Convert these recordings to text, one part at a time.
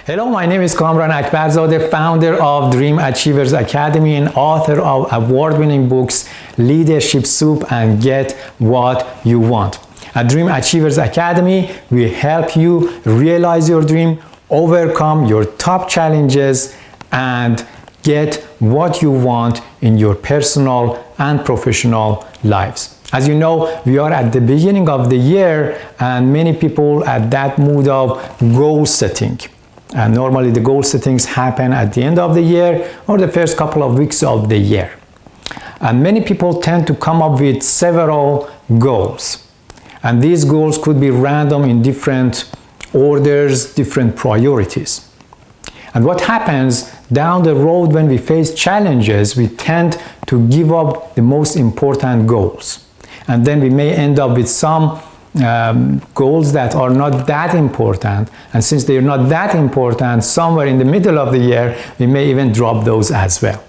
Hello, my name is Kamran Akbarzadeh, founder of Dream Achievers Academy and author of award-winning books Leadership Soup and Get What You Want. At Dream Achievers Academy, we help you realize your dream, overcome your top challenges, and get what you want in your personal and professional lives. As you know, we are at the beginning of the year and many people at that mood of goal setting. And normally the goal settings happen at the end of the year or the first couple of weeks of the year. And many people tend to come up with several goals. And these goals could be random in different orders, different priorities. And what happens down the road when we face challenges, we tend to give up the most important goals. And then we may end up with some goals that are not that important, and since they are not that important, somewhere in the middle of the year we may even drop those as well.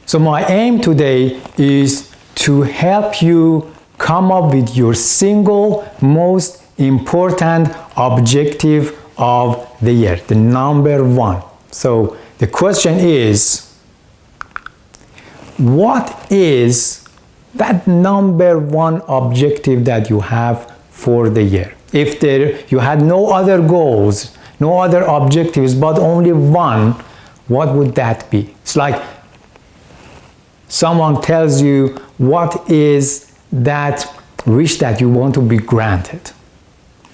So my aim today is to help you come up with your single most important objective of the year, the number one. So the question is, what is that number one objective that you have for the year? If you had no other goals, no other objectives, but only one, what would that be? It's like someone tells you, what is that wish that you want to be granted?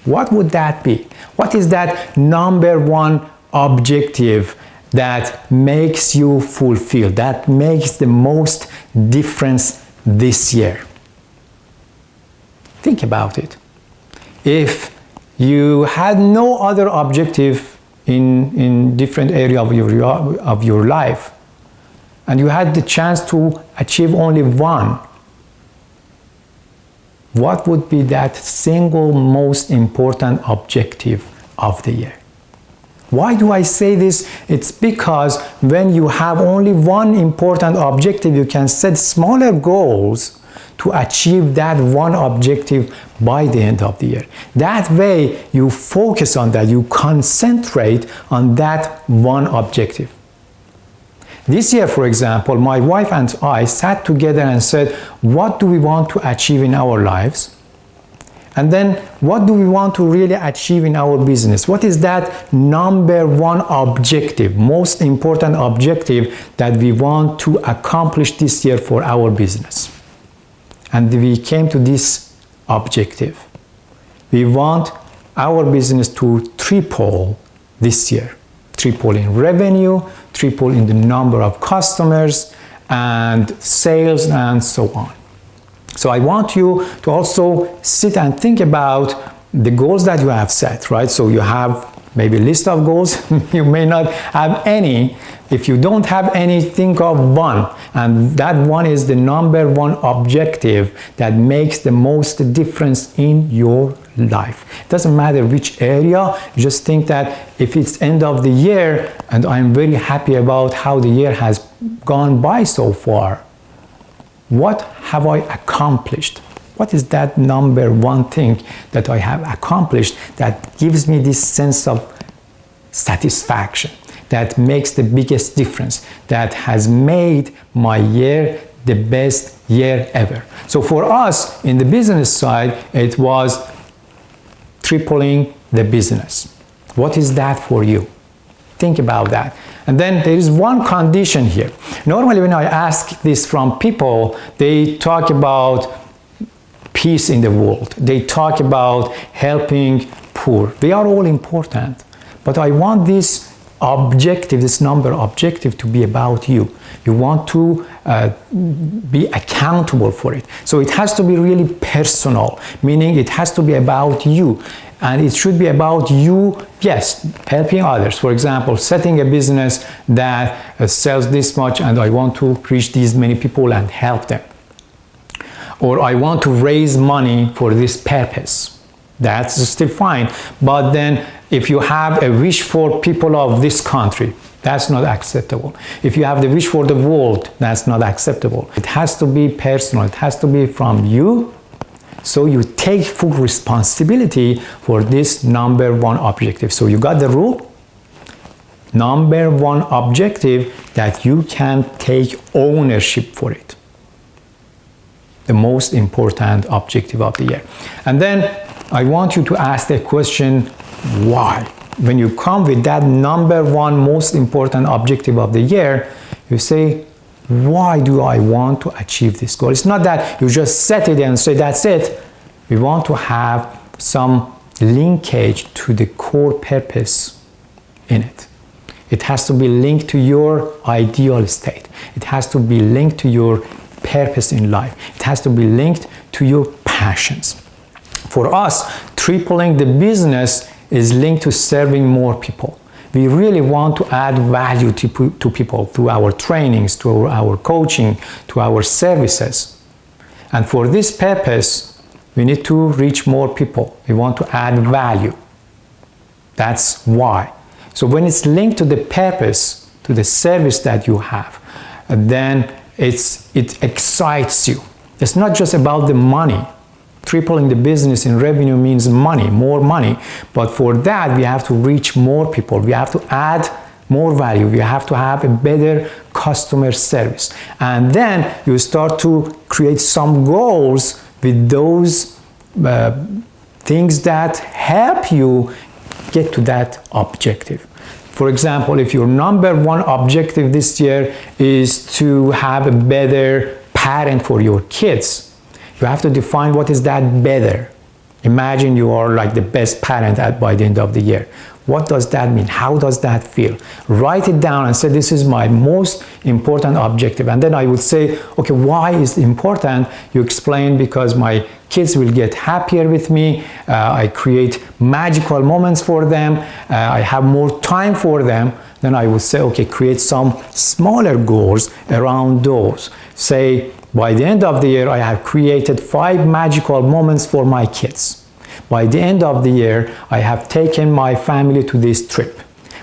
What would that be? What is that number one objective that makes you fulfilled, that makes the most difference this year? Think about it. If you had no other objective in different area of your life, and you had the chance to achieve only one, what would be that single most important objective of the year? Why do I say this? It's because when you have only one important objective, you can set smaller goals to achieve that one objective by the end of the year. That way, you focus on that, you concentrate on that one objective. This year, for example, my wife and I sat together and said, what do we want to achieve in our lives? And then, what do we want to really achieve in our business? What is that number one objective, most important objective that we want to accomplish this year for our business? And we came to this objective. We want our business to triple this year. Triple in revenue, triple in the number of customers and sales and so on. So I want you to also sit and think about the goals that you have set, right? So you have maybe a list of goals. You may not have any. If you don't have any, think of one. And that one is the number one objective that makes the most difference in your life. It doesn't matter which area. You just think that if it's end of the year and I'm very happy about how the year has gone by so far, what have I accomplished? What is that number one thing that I have accomplished that gives me this sense of satisfaction, that makes the biggest difference, that has made my year the best year ever? So for us, in the business side, it was tripling the business. What is that for you? Think about that. And then there is one condition here. Normally when I ask this from people, they talk about peace in the world. They talk about helping poor. They are all important. But I want this objective, this number objective, to be about you. You want to be accountable for it. So it has to be really personal, meaning it has to be about you. And it should be about you, yes, helping others. For example, setting a business that sells this much and I want to reach these many people and help them. Or I want to raise money for this purpose. That's still fine. But then if you have a wish for people of this country, that's not acceptable. If you have the wish for the world, that's not acceptable. It has to be personal. It has to be from you. So you take full responsibility for this number one objective. So you got the rule. number one objective that you can take ownership for it. The most important objective of the year. And then I want you to ask the question, why? When you come with that number one most important objective of the year, you say, why do I want to achieve this goal? It's not that you just set it and say, that's it. We want to have some linkage to the core purpose in it. It has to be linked to your ideal state. It has to be linked to your purpose in life. It has to be linked to your passions. For us, tripling the business is linked to serving more people. We really want to add value to people through our trainings, to our coaching, to our services. And for this purpose, we need to reach more people. We want to add value. That's why. So when it's linked to the purpose, to the service that you have, then it excites you. It's not just about the money. Tripling the business in revenue means money, more money. But for that, we have to reach more people. We have to add more value. We have to have a better customer service. And then you start to create some goals with those things that help you get to that objective. For example, if your number one objective this year is to have a better parent for your kids, you have to define what is that better. Imagine you are like the best parent by the end of the year. What does that mean? How does that feel? Write it down and say, this is my most important objective. And then I would say, okay, why is it important? You explain, because my kids will get happier with me. I create magical moments for them. I have more time for them. Then I would say, okay, create some smaller goals around those. Say, by the end of the year, I have created 5 magical moments for my kids. By the end of the year, I have taken my family to this trip.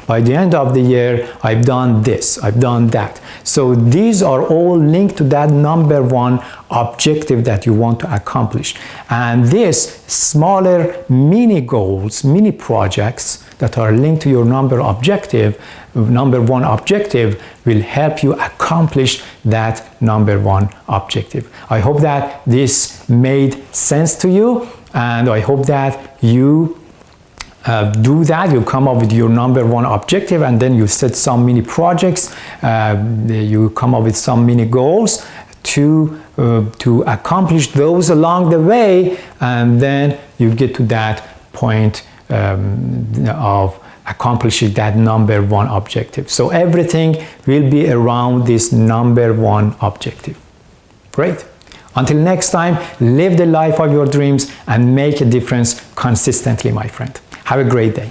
By the end of the year, I've done this, I've done that. So these are all linked to that number one objective that you want to accomplish. And this smaller mini goals, mini projects that are linked to your number one objective will help you accomplish that number one objective. I hope that this made sense to you, and I hope that you do that. You come up with your number one objective, and then you set some mini projects. You come up with some mini goals to accomplish those along the way, and then you get to that point of accomplishing that number one objective. So everything will be around this number one objective. Great. Until next time, live the life of your dreams and make a difference consistently, my friend. Have a great day.